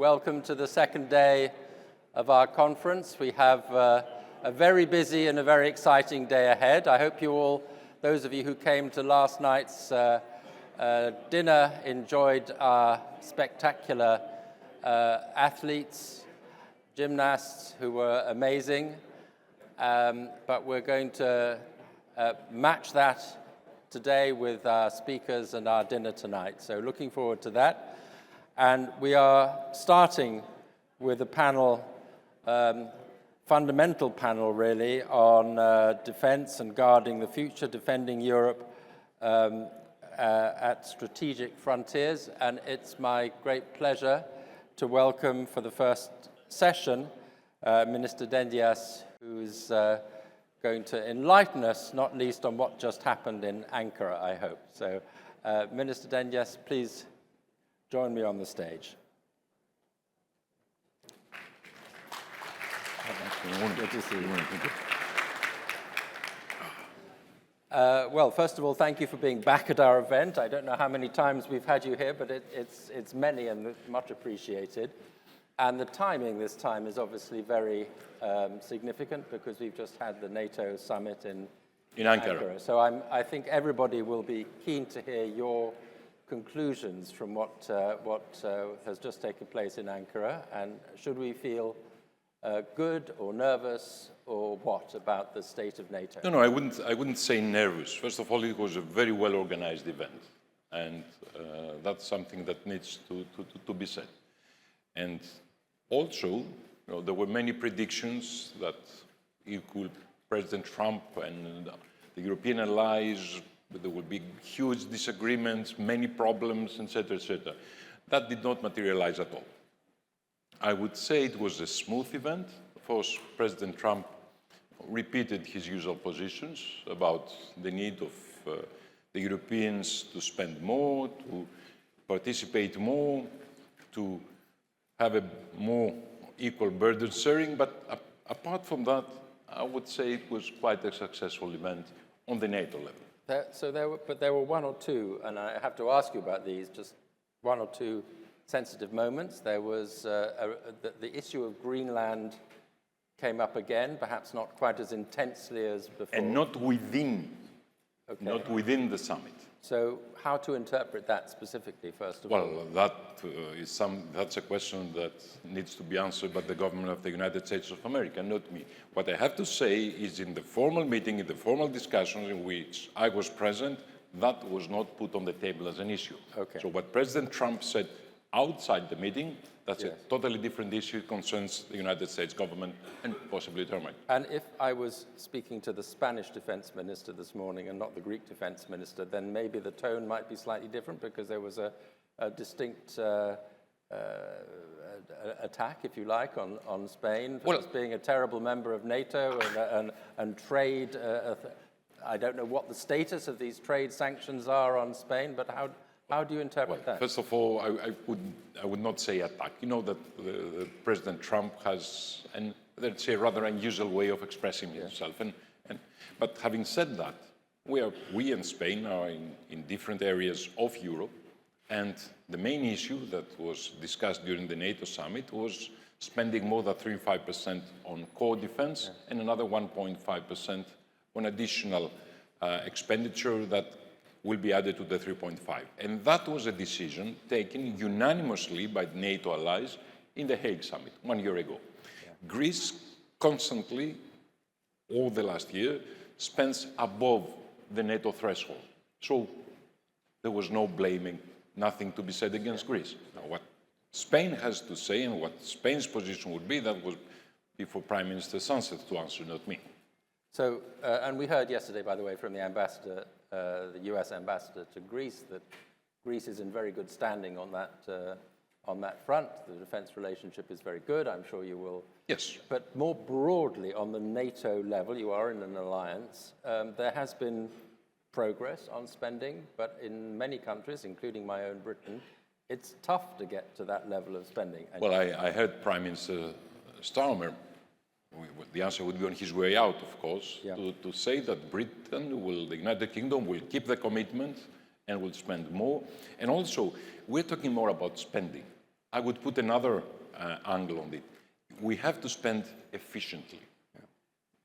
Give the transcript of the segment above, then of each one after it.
Welcome to the second day of our conference. We have a very busy and a very exciting day ahead. I hope you all, those of you who came to last night's dinner, enjoyed our spectacular athletes, gymnasts who were amazing. But we're going to match that today with our speakers and our dinner tonight. So looking forward to that. And we are starting with a panel, fundamental panel really, on defense and guarding the future, defending Europe at strategic frontiers. And it's my great pleasure to welcome for the first session Minister Dendias, who's going to enlighten us, not least on what just happened in Ankara, I hope. So, Minister Dendias, please join me on the stage. Good to see you. Well, first of all, thank you for being back at our event. I don't know how many times we've had you here, but it's many and much appreciated. And the timing this time is obviously very significant because we've just had the NATO summit in Ankara. So I think everybody will be keen to hear your conclusions from what has just taken place in Ankara. And should we feel good or nervous or what about the state of NATO? No, I wouldn't say nervous. First of all, it was a very well-organized event. And that's something that needs to be said. And also, there were many predictions that President Trump and the European allies, there would be huge disagreements, many problems, etc., etc. That did not materialize at all. I would say it was a smooth event. Of course, President Trump repeated his usual positions about the need of the Europeans to spend more, to participate more, to have a more equal burden sharing, but apart from that, I would say it was quite a successful event on the NATO level. But there were one or two, and I have to ask you about these, just one or two sensitive moments. There was the issue of Greenland came up again, perhaps not quite as intensely as before. And not within the summit. So how to interpret that specifically, first of all? Well, that's a question that needs to be answered by the government of the United States of America, not me. What I have to say is in the formal meeting, in the formal discussions in which I was present, that was not put on the table as an issue. Okay. So what President Trump said outside the meeting, that's a totally different issue. It concerns the United States government and possibly Germany. And if I was speaking to the Spanish defense minister this morning and not the Greek defense minister, then maybe the tone might be slightly different because there was a distinct attack, if you like, on Spain for being a terrible member of NATO and trade. I don't know what the status of these trade sanctions are on Spain, but how do you interpret that? First of all, I would not say attack. You know that President Trump has, let's say, a rather unusual way of expressing himself. But having said that, we in Spain are in different areas of Europe, and the main issue that was discussed during the NATO summit was spending more than 3.5% on core defense and another 1.5% on additional expenditure that will be added to the 3.5. And that was a decision taken unanimously by NATO allies in the Hague summit 1 year ago. Greece constantly, all the last year, spends above the NATO threshold. So there was no blaming, nothing to be said against Greece. Now, what Spain has to say and what Spain's position would be, that was before Prime Minister Sánchez to answer, not me. So, and we heard yesterday, by the way, from the ambassador, the US ambassador to Greece, that Greece is in very good standing on that front. The defense relationship is very good. I'm sure you will. Yes. But more broadly, on the NATO level, you are in an alliance. There has been progress on spending, but in many countries, including my own Britain, it's tough to get to that level of spending. Well, I heard Prime Minister Starmer, the answer would be on his way out, of course, to say that the United Kingdom will keep the commitment and will spend more. And also, we're talking more about spending. I would put another angle on it. We have to spend efficiently.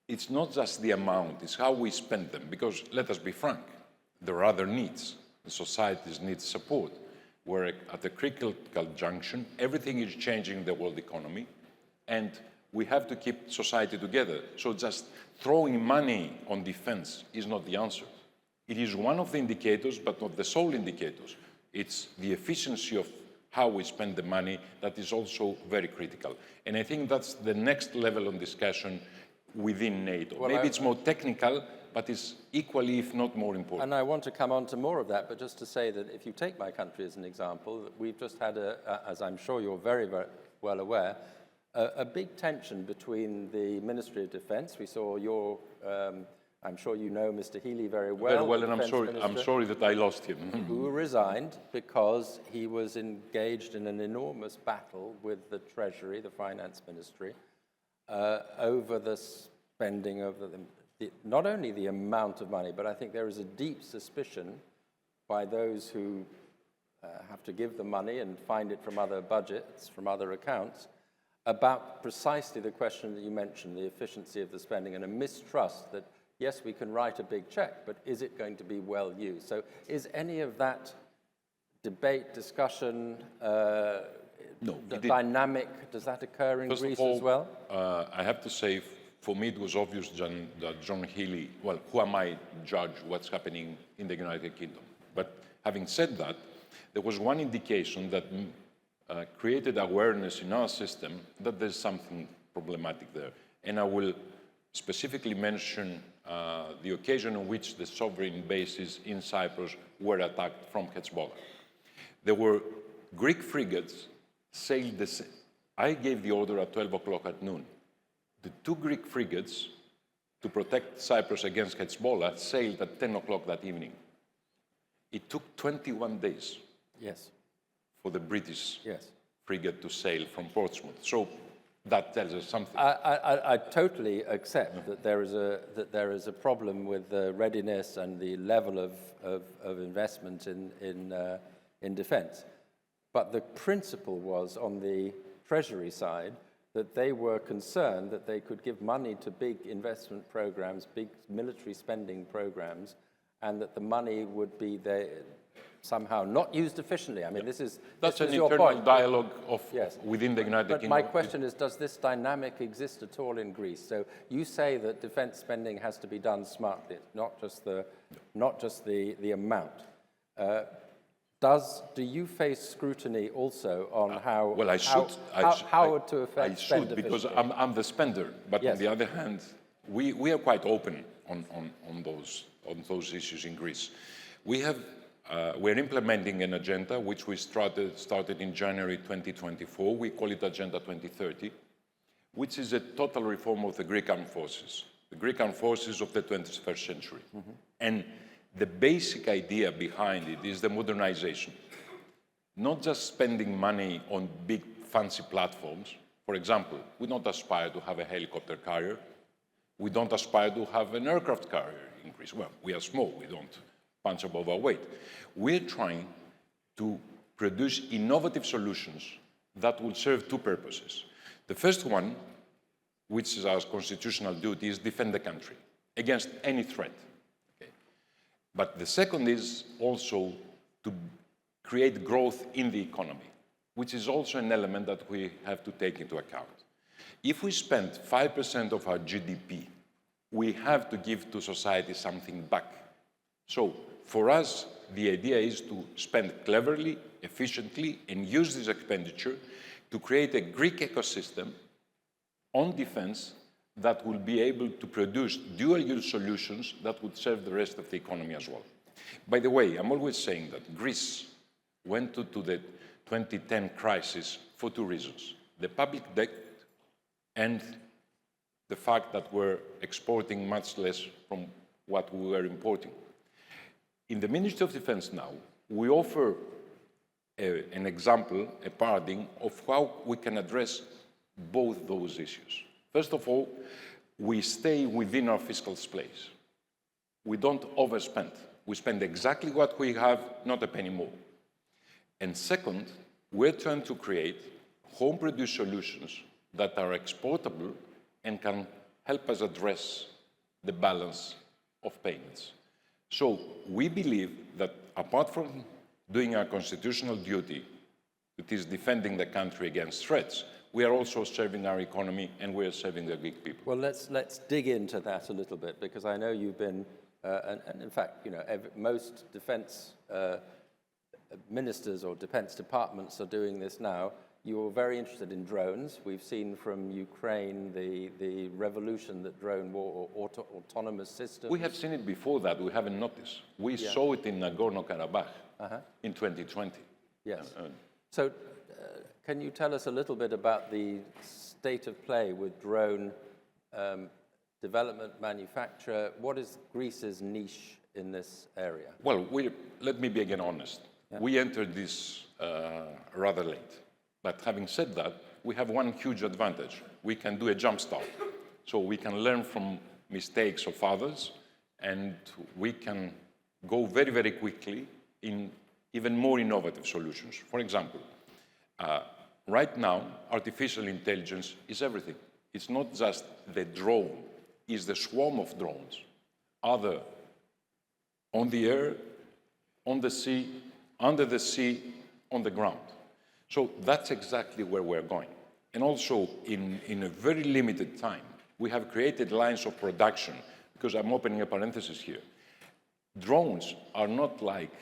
It's not just the amount, it's how we spend them. Because let us be frank, there are other needs. The societies need support. We're at a critical junction. Everything is changing in the world economy, and we have to keep society together. So just throwing money on defense is not the answer. It is one of the indicators, but not the sole indicators. It's the efficiency of how we spend the money that is also very critical. And I think that's the next level of discussion within NATO. Well, maybe it's more technical, but it's equally, if not more important. And I want to come on to more of that, but just to say that if you take my country as an example, we've just had, as I'm sure you're very, very well aware, a big tension between the Ministry of Defence. We saw your, I'm sure you know Mr. Healy very well. Very well, and I'm sorry that I lost him. Who resigned because he was engaged in an enormous battle with the Treasury, the Finance Ministry, over the spending of not only the amount of money, but I think there is a deep suspicion by those who have to give the money and find it from other budgets, from other accounts, about precisely the question that you mentioned, the efficiency of the spending, and a mistrust that, yes, we can write a big check, but is it going to be well used? So is any of that debate, discussion, dynamic, does that occur in Greece as well? I have to say, for me, it was obvious that John Healy, well, who am I to judge what's happening in the United Kingdom? But having said that, there was one indication that created awareness in our system that there's something problematic there. And I will specifically mention the occasion on which the sovereign bases in Cyprus were attacked from Hezbollah. There were Greek frigates sailed I gave the order at 12 o'clock at noon. The two Greek frigates, to protect Cyprus against Hezbollah, sailed at 10 o'clock that evening. It took 21 days for the British frigate to sail from Portsmouth. So that tells us something. I totally accept that there is a problem with the readiness and the level of investment in defence. But the principle was on the Treasury side that they were concerned that they could give money to big investment programs, big military spending programs, and that the money would be there somehow not used efficiently. I mean, that's an your internal point. dialogue within the United Kingdom. But my question is, does this dynamic exist at all in Greece? So you say that defence spending has to be done smartly, not just the amount. Do you face scrutiny also on how to affect spend because I'm the spender. But on the other hand, we are quite open on those issues in Greece. We're implementing an agenda which we started in January 2024. We call it Agenda 2030, which is a total reform of the Greek armed forces, the Greek armed forces of the 21st century. Mm-hmm. And the basic idea behind it is the modernization. Not just spending money on big fancy platforms. For example, we don't aspire to have a helicopter carrier. We don't aspire to have an aircraft carrier in Greece. Well, we are small, we don't punch above our weight. We're trying to produce innovative solutions that will serve two purposes. The first one, which is our constitutional duty, is defend the country against any threat. Okay? But the second is also to create growth in the economy, which is also an element that we have to take into account. If we spend 5% of our GDP, we have to give to society something back. So for us, the idea is to spend cleverly, efficiently, and use this expenditure to create a Greek ecosystem on defense that will be able to produce dual-use solutions that would serve the rest of the economy as well. By the way, I'm always saying that Greece went to the 2010 crisis for two reasons: the public debt and the fact that we're exporting much less from what we were importing. In the Ministry of Defense now, we offer an example, a paradigm of how we can address both those issues. First of all, we stay within our fiscal space. We don't overspend. We spend exactly what we have, not a penny more. And second, we're trying to create home-produced solutions that are exportable and can help us address the balance of payments. So we believe that apart from doing our constitutional duty, that is defending the country against threats, we are also serving our economy and we are serving the Greek people. Well, let's dig into that a little bit, because I know you've been, and in fact, most defense ministers or defense departments are doing this now. You're very interested in drones. We've seen from Ukraine the revolution that drone war or autonomous systems. We have seen it before that, we haven't noticed. We saw it in Nagorno-Karabakh in 2020. Yes. So can you tell us a little bit about the state of play with drone development, manufacture? What is Greece's niche in this area? Well, let me be again honest. Yeah. We entered this rather late. But having said that, we have one huge advantage. We can do a jump start. So we can learn from mistakes of others, and we can go very, very quickly in even more innovative solutions. For example, right now, artificial intelligence is everything. It's not just the drone, it's the swarm of drones, either on the air, on the sea, under the sea, on the ground. So that's exactly where we're going. And also, in a very limited time, we have created lines of production, because I'm opening a parenthesis here. Drones are not like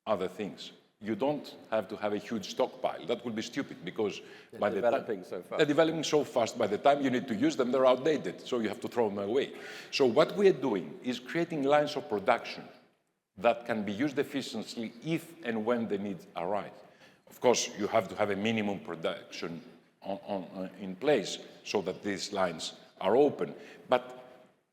other things. You don't have to have a huge stockpile. That would be stupid, because they're developing so fast. They're developing so fast, by the time you need to use them, they're outdated, so you have to throw them away. So what we're doing is creating lines of production that can be used efficiently if and when the needs arise. Of course, you have to have a minimum production in place so that these lines are open, but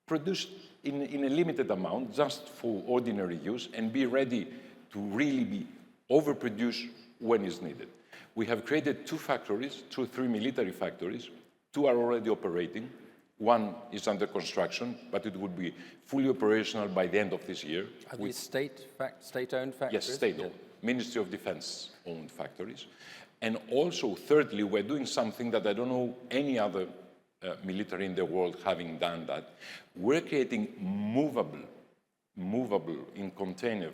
produced in a limited amount just for ordinary use and be ready to really be overproduced when it's needed. We have created two factories, three military factories. Two are already operating. One is under construction, but it will be fully operational by the end of this year. Are these state-owned factories? Yes, state-owned. Ministry of Defense-owned factories. And also, thirdly, we're doing something that I don't know any other military in the world having done that. We're creating movable in container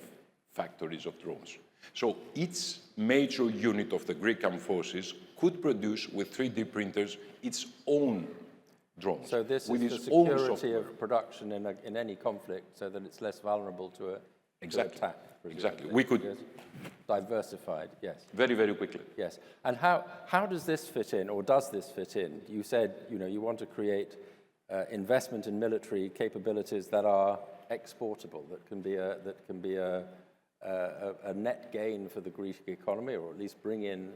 factories of drones. So each major unit of the Greek armed forces could produce with 3D printers its own drones. So this is the security of production in any conflict, so that it's less vulnerable to attack. Exactly. We could diversified, yes. Very, very quickly. Yes. And how does this fit in, or does this fit in? You said, you want to create investment in military capabilities that are exportable, that can be a net gain for the Greek economy, or at least bring in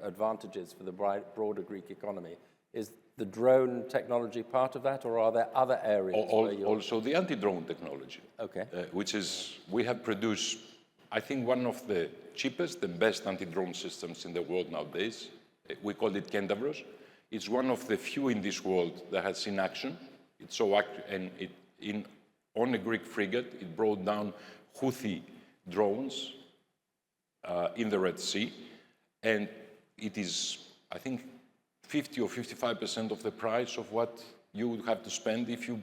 advantages for the broader Greek economy. Is the drone technology part of that, or are there other areas? Also the anti-drone technology, okay. Which is, we have produced, I think, one of the cheapest and best anti-drone systems in the world nowadays. We call it Kentavros. It's one of the few in this world that has seen action. It's so on a Greek frigate, it brought down Houthi drones in the Red Sea, and it is, I think, 50 or 55% of the price of what you would have to spend if you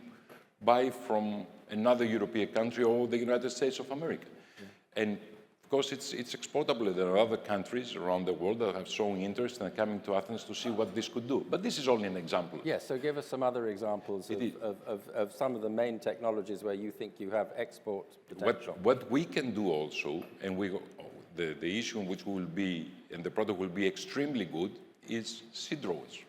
buy from another European country or the United States of America. Yeah. And of course, it's exportable. There are other countries around the world that have shown interest and are coming to Athens to see what this could do. But this is only an example. Yes, so give us some other examples of some of the main technologies where you think you have export potential. What we can do also, and the issue in which we will be, and the product will be extremely good, is sea drones,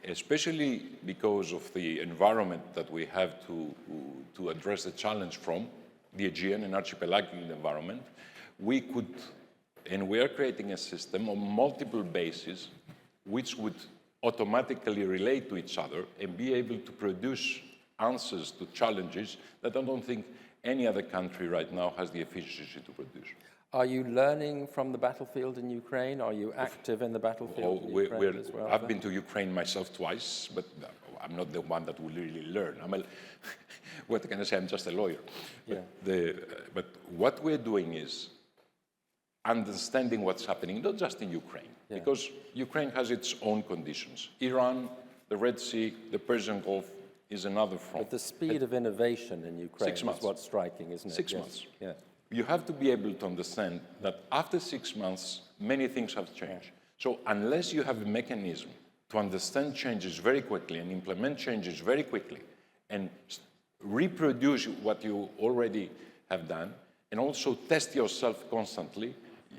especially because of the environment that we have to address the challenge from, the Aegean and archipelagic environment. We could, and we are creating a system on multiple bases which would automatically relate to each other and be able to produce answers to challenges that I don't think any other country right now has the efficiency to produce. Are you learning from the battlefield in Ukraine? Are you active in the battlefield in Ukraine as well? I've been to Ukraine myself twice, but I'm not the one that will really learn. What can I say? I'm just a lawyer. Yeah. But what we're doing is, understanding what's happening, not just in Ukraine, because Ukraine has its own conditions. Iran, the Red Sea, the Persian Gulf is another front. But the speed of innovation in Ukraine 6 months. is what's striking, isn't it? 6 Yes. months. Yeah. You have to be able to understand that after 6 months, many things have changed. So unless you have a mechanism to understand changes very quickly and implement changes very quickly and reproduce what you already have done and also test yourself constantly,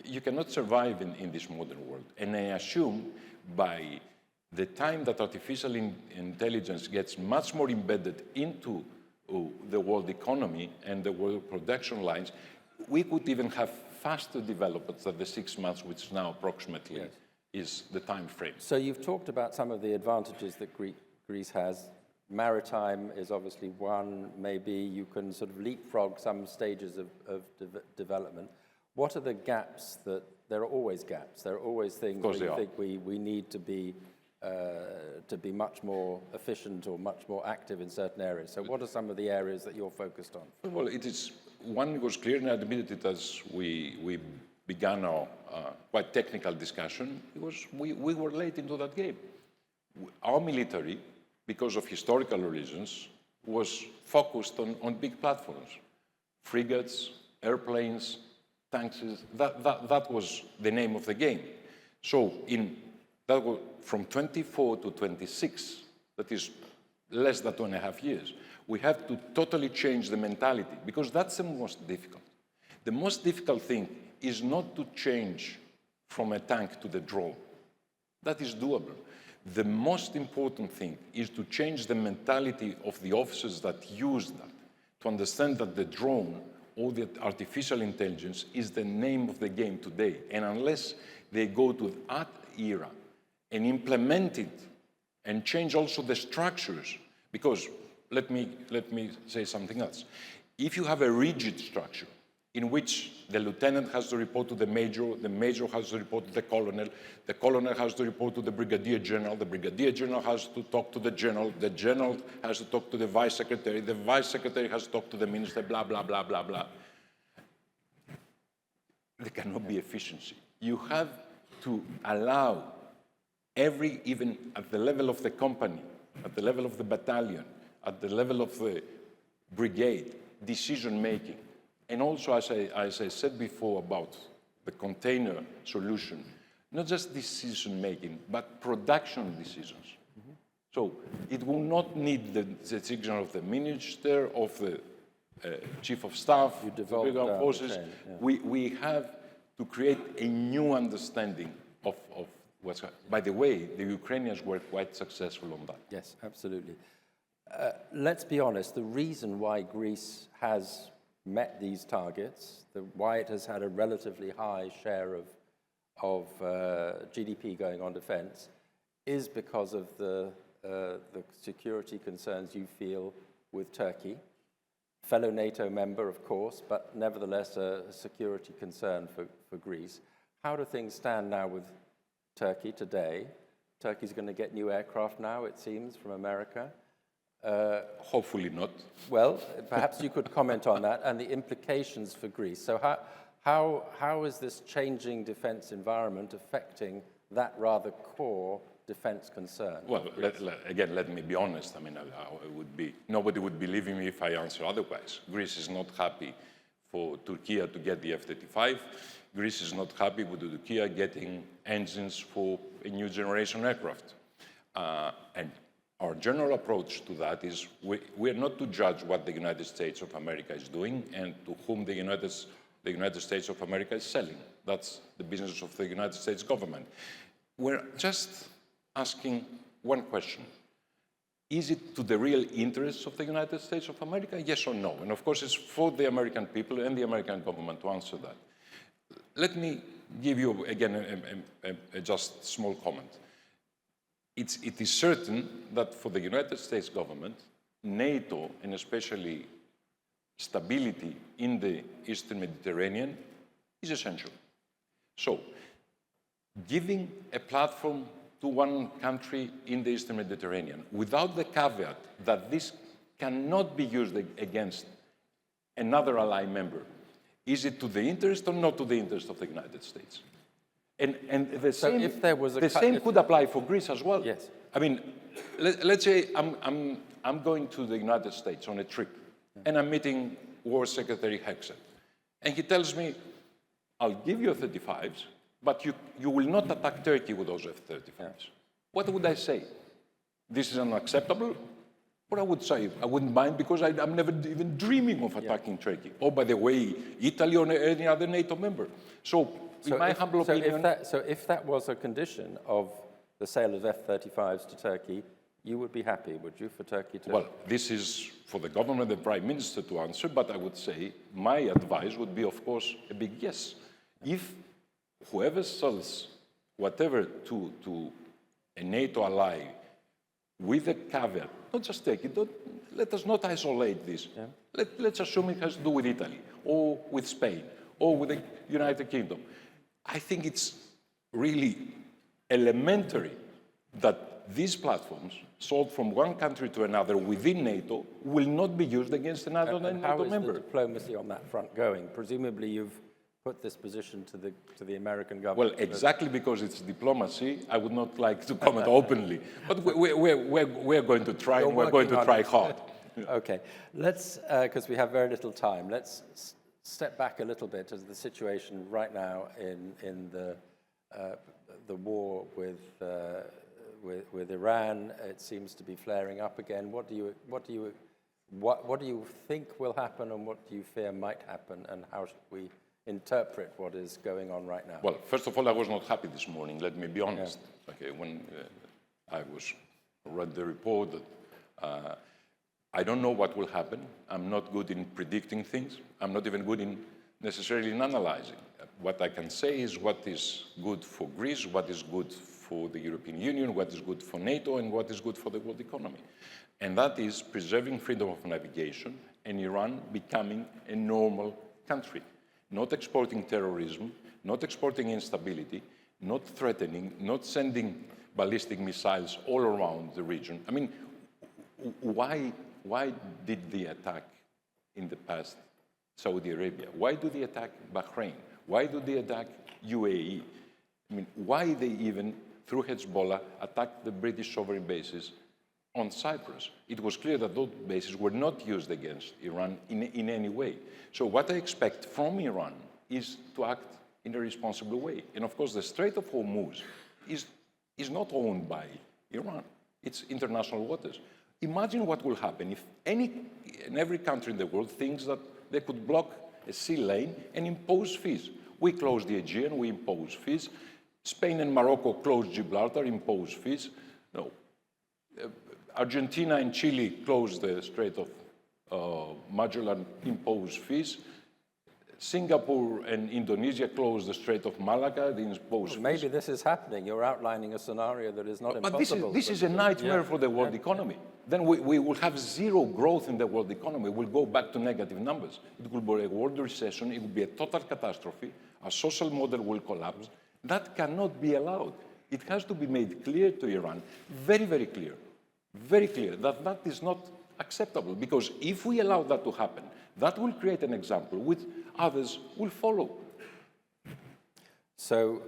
you cannot survive in this modern world. And I assume by the time that artificial intelligence gets much more embedded into the world economy and the world production lines, we could even have faster developments than the 6 months, which now approximately is the time frame. So you've talked about some of the advantages that Greece has. Maritime is obviously one. Maybe you can sort of leapfrog some stages of development. What are the gaps that, there are always gaps, there are always things that you think we need to be much more efficient or much more active in certain areas. So what are some of the areas that you're focused on? Well, it is, one was clear, and I admitted it as we began our quite technical discussion, because we were late into that game. Our military, because of historical reasons, was focused on big platforms, frigates, airplanes, tanks. That was the name of the game. So that was from 24 to 26, that is less than 2.5 years, we have to totally change the mentality, because that's the most difficult. The most difficult thing is not to change from a tank to the drone. That is doable. The most important thing is to change the mentality of the officers that use that, to understand that the drone or the artificial intelligence is the name of the game today. And unless they go to that era and implement it and change also the structures, because let me say something else. If you have a rigid structure in which the lieutenant has to report to the major has to report to the colonel has to report to the brigadier general has to talk to the general has to talk to the vice secretary has to talk to the minister, blah, blah, blah, blah, blah. There cannot be efficiency. You have to allow even at the level of the company, at the level of the battalion, at the level of the brigade, decision-making. And also, as I said before about the container solution, not just decision-making, but production decisions. Mm-hmm. So it will not need the decision of the minister, of the chief of staff, of the armed forces. We have to create a new understanding of what's happening. By the way, the Ukrainians were quite successful on that. Yes, absolutely. Let's be honest, the reason why Greece has met these targets, why it has had a relatively high share of GDP going on defense, is because of the security concerns you feel with Turkey. Fellow NATO member, of course, but nevertheless a security concern for Greece. How do things stand now with Turkey today? Turkey's going to get new aircraft now, it seems, from America. Hopefully not. Well, perhaps you could comment on that and the implications for Greece. So how is this changing defense environment affecting that rather core defense concern? Well, let me be honest. I mean, nobody would believe me if I answer otherwise. Greece is not happy for Turkey to get the F-35. Greece is not happy with Turkey getting engines for a new generation aircraft. And our general approach to that is we are not to judge what the United States of America is doing and to whom the United States of America is selling. That's the business of the United States government. We're just asking one question. Is it to the real interests of the United States of America, yes or no? And of course, it's for the American people and the American government to answer that. Let me give you, again, a just small comment. It is certain that for the United States government, NATO, and especially stability in the Eastern Mediterranean, is essential. So, giving a platform to one country in the Eastern Mediterranean without the caveat that this cannot be used against another ally member Is it to the interest or not to the interest of the United States? And the same, if there was a the same could apply for Greece as well. Yes. I mean, let's say I'm going to the United States on a trip, and I'm meeting War Secretary Hegseth, and he tells me, I'll give you F-35s, but you will not attack Turkey with those F-35s. Yeah. What would I say? This is unacceptable? Or I would say, I wouldn't mind because I'm never even dreaming of attacking Turkey. Oh, by the way, Italy or any other NATO member. So in my humble opinion... if that was a condition of the sale of F-35s to Turkey, you would be happy, would you, for Turkey to... Well, this is for the government and the Prime Minister to answer, but I would say my advice would be, of course, a big yes. If whoever sells whatever to a NATO ally with a caveat, not just take it, let us not isolate this. Yeah. Let's assume it has to do with Italy, or with Spain, or with the United Kingdom. I think it's really elementary that these platforms sold from one country to another within NATO will not be used against another NATO member. How is the diplomacy on that front going? Presumably you've put this position to the American government. Well, exactly because it's diplomacy, I would not like to comment openly. But we're going to try, and we're going to try hard. Okay, let's, because we have very little time, let's step back a little bit as the situation right now in the war with Iran. It seems to be flaring up again. What do you think will happen, and what do you fear might happen, and how should we interpret what is going on right now? Well, first of all, I was not happy this morning, let me be honest. Yeah. Okay, when I read the report, I don't know what will happen. I'm not good in predicting things. I'm not even good in necessarily in analyzing. What I can say is what is good for Greece, what is good for the European Union, what is good for NATO, and what is good for the world economy. And that is preserving freedom of navigation and Iran becoming a normal country. Not exporting terrorism, not exporting instability, not threatening, not sending ballistic missiles all around the region. I mean, why did they attack in the past Saudi Arabia? Why do they attack Bahrain? Why do they attack UAE? I mean, why they even, through Hezbollah, attacked the British sovereign bases on Cyprus? It was clear that those bases were not used against Iran in any way. So what I expect from Iran is to act in a responsible way. And of course, the Strait of Hormuz is not owned by Iran. It's international waters. Imagine what will happen if every country in the world thinks that they could block a sea lane and impose fees. We close the Aegean, we impose fees. Spain and Morocco close Gibraltar, impose fees. No. Argentina and Chile closed the Strait of Magellan, imposed fees. Singapore and Indonesia closed the Strait of Malacca, they imposed fees. Maybe this is happening. You're outlining a scenario that is not impossible. But this is a nightmare for the world economy. Then we will have zero growth in the world economy. We'll go back to negative numbers. It will be a world recession. It will be a total catastrophe. Our social model will collapse. That cannot be allowed. It has to be made clear to Iran, very, very clear, that that is not acceptable. Because if we allow that to happen, that will create an example which others will follow. So,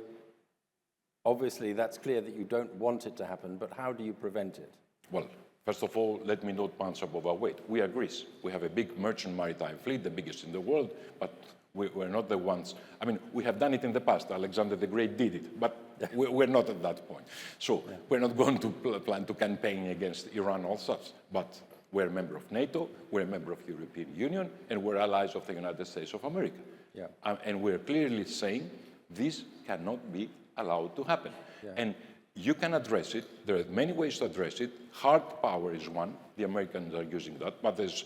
obviously, that's clear that you don't want it to happen, but how do you prevent it? Well, first of all, let me not punch above our weight. We are Greece. We have a big merchant maritime fleet, the biggest in the world, but we're not the ones. I mean, we have done it in the past. Alexander the Great did it, but we're not at that point. So we're not going to plan to campaign against Iran or such, but we're a member of NATO, we're a member of the European Union, and we're allies of the United States of America. Yeah. And we're clearly saying this cannot be allowed to happen. Yeah. And you can address it. There are many ways to address it. Hard power is one. The Americans are using that. But there's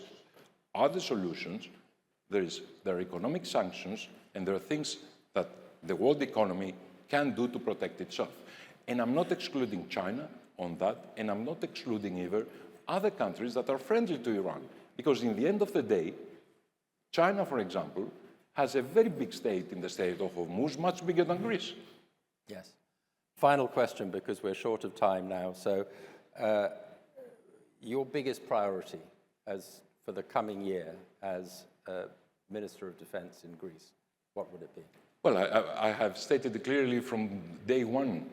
other solutions. There are economic sanctions, and there are things that the world economy can do to protect itself. And I'm not excluding China on that, and I'm not excluding either other countries that are friendly to Iran. Because in the end of the day, China, for example, has a very big stake in the Strait of Hormuz, much bigger than Greece. Yes. Final question, because we're short of time now. So your biggest priority for the coming year as Minister of Defence in Greece, what would it be? Well, I have stated clearly from day one.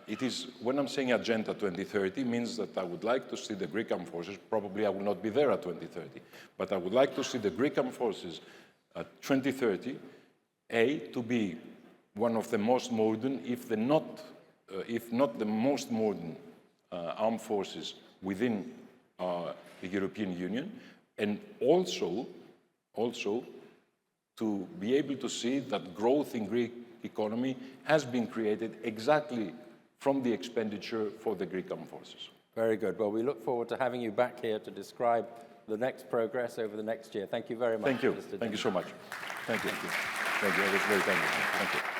It is, when I'm saying Agenda 2030, means that I would like to see the Greek armed forces, probably I will not be there at 2030, but I would like to see the Greek armed forces at 2030, to be one of the most modern, if not the most modern armed forces within the European Union, and also to be able to see that growth in Greek economy has been created exactly from the expenditure for the Greek armed forces. Very good. Well, we look forward to having you back here to describe the next progress over the next year. Thank you very much. Thank you. Mr. Thank you so much. Thank you. Thank you. That was very kind of you. Thank you.